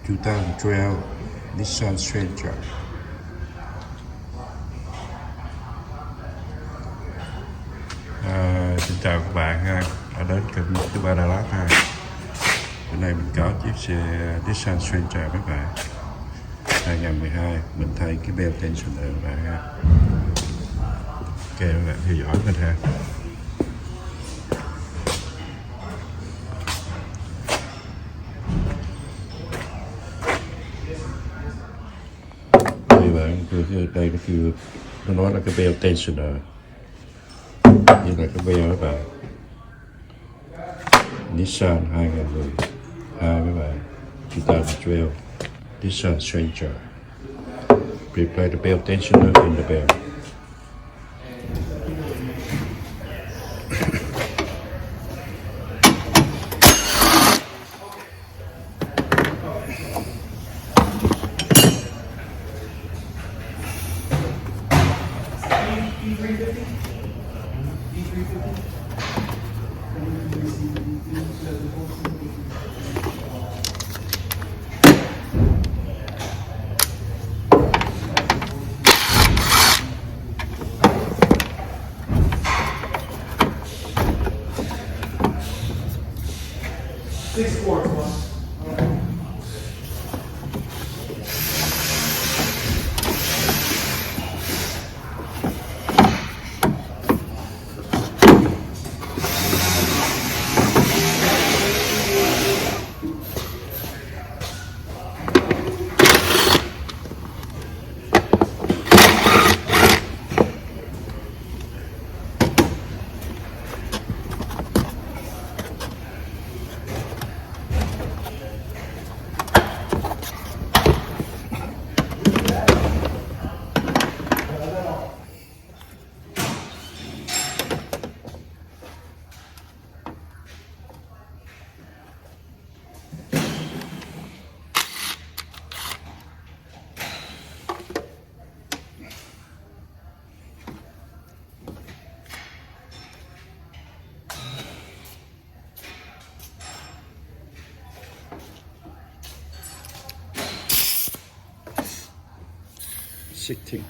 2012 Nissan Sentra. Xin chào các bạn ha, đã đến kênh thứ ba Đà Lạt ha. Bữa nay mình có chiếc xe Nissan Sentra các bạn 2012, mình thay cái bell tensioner các bạn ha. Ok các bạn theo dõi mình ha. Đây bạn, đây nó kêu, nó nói là cái bell tensioner, như là cái bell các bạn. Nissan 2012 các bạn, 2012 Nissan Sentra. Replace the bell tensioner in the bell. Six quarts, one. Sitting.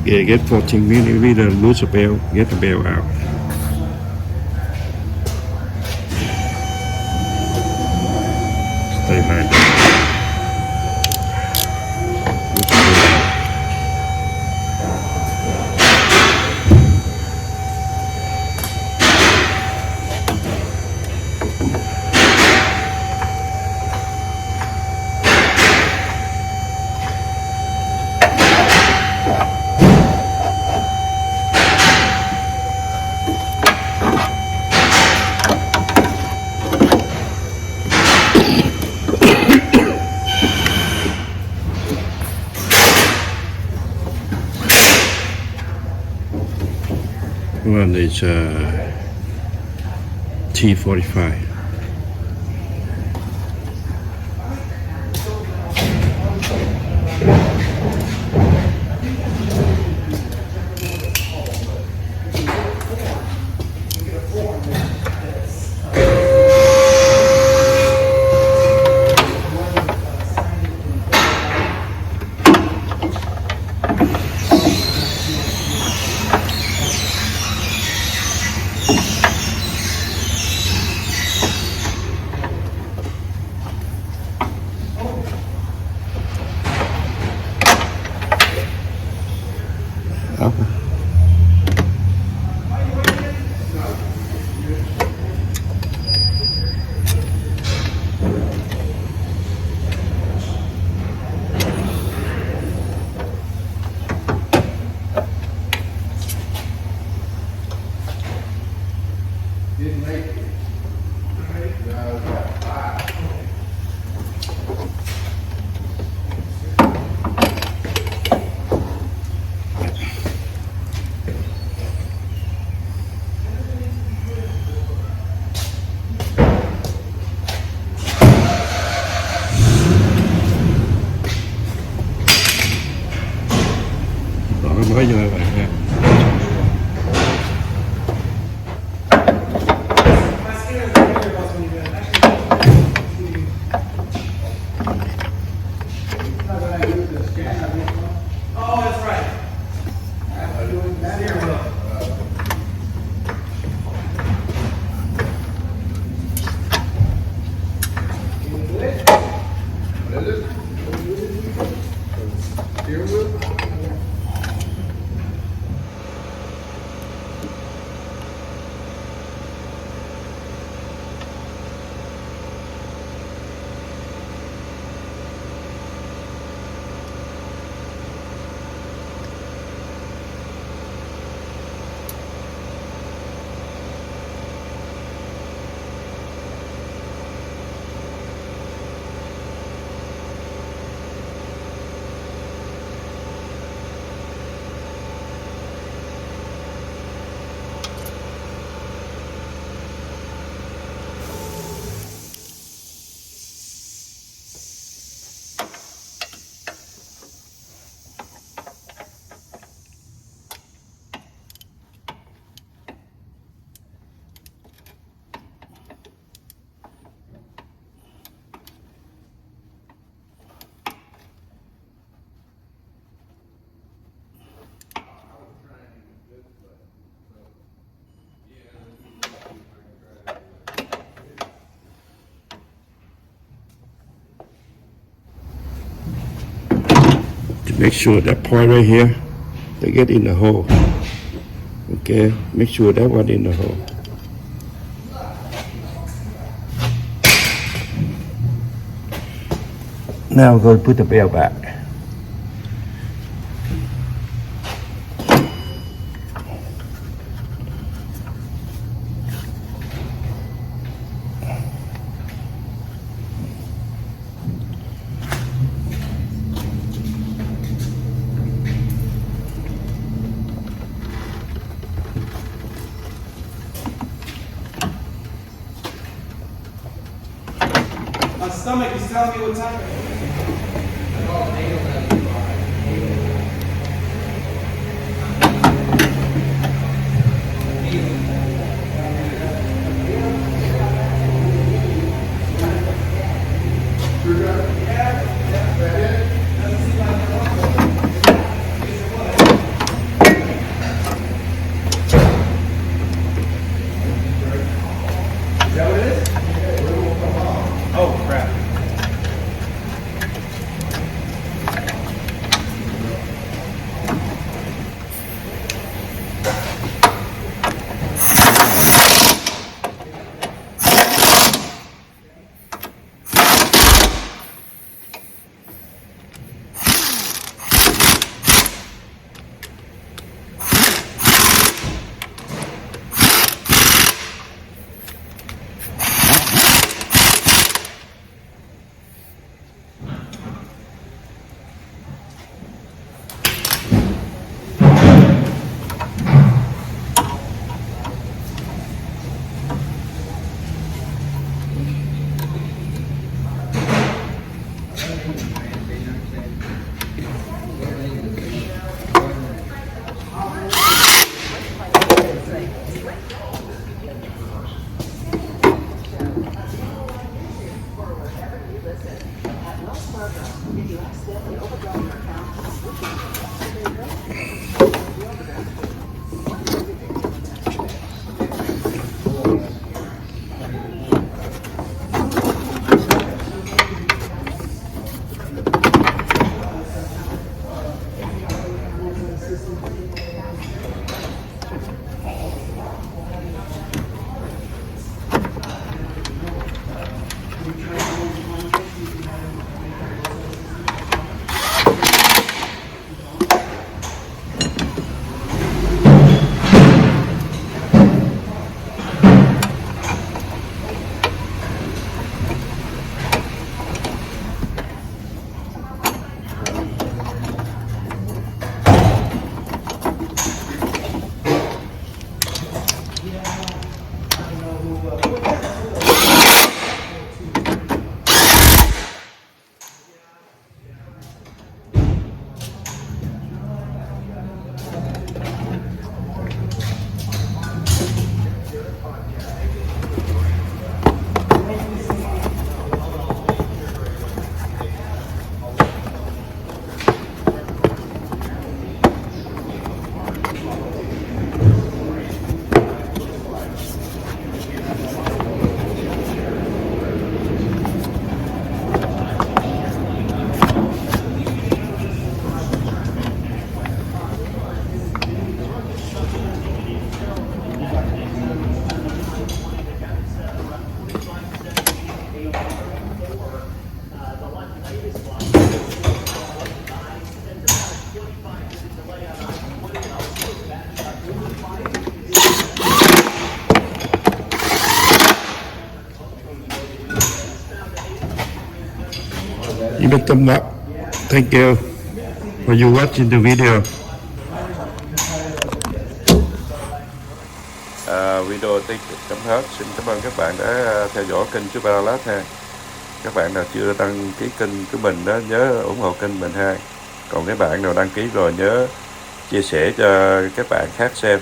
Yeah, get 14 millimeter, lose the bell, get the bell out. Stay like that. Lose the bell out. One is T45. Bỏ cái mới vô các bạn ha. Oh, that's right. Steering wheel. To make sure that part right here, they get in the hole. Okay, make sure that one in the hole. Now go put the bell back. My stomach is telling me what time it is. Oh, crap. You make them up. Thank you for you watching the video. Video tới chấm hết. Xin cảm ơn các bạn đã theo dõi kênh chú Ba Lát ha. Các bạn nào chưa đăng ký kênh của mình đó nhớ ủng hộ kênh mình ha. Còn các bạn nào đăng ký rồi nhớ chia sẻ cho các bạn khác xem.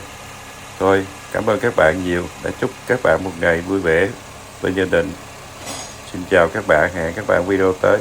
Thôi, cảm ơn các bạn nhiều đã chúc các bạn một ngày vui vẻ bên gia đình. Xin chào các bạn, hẹn các bạn video tới.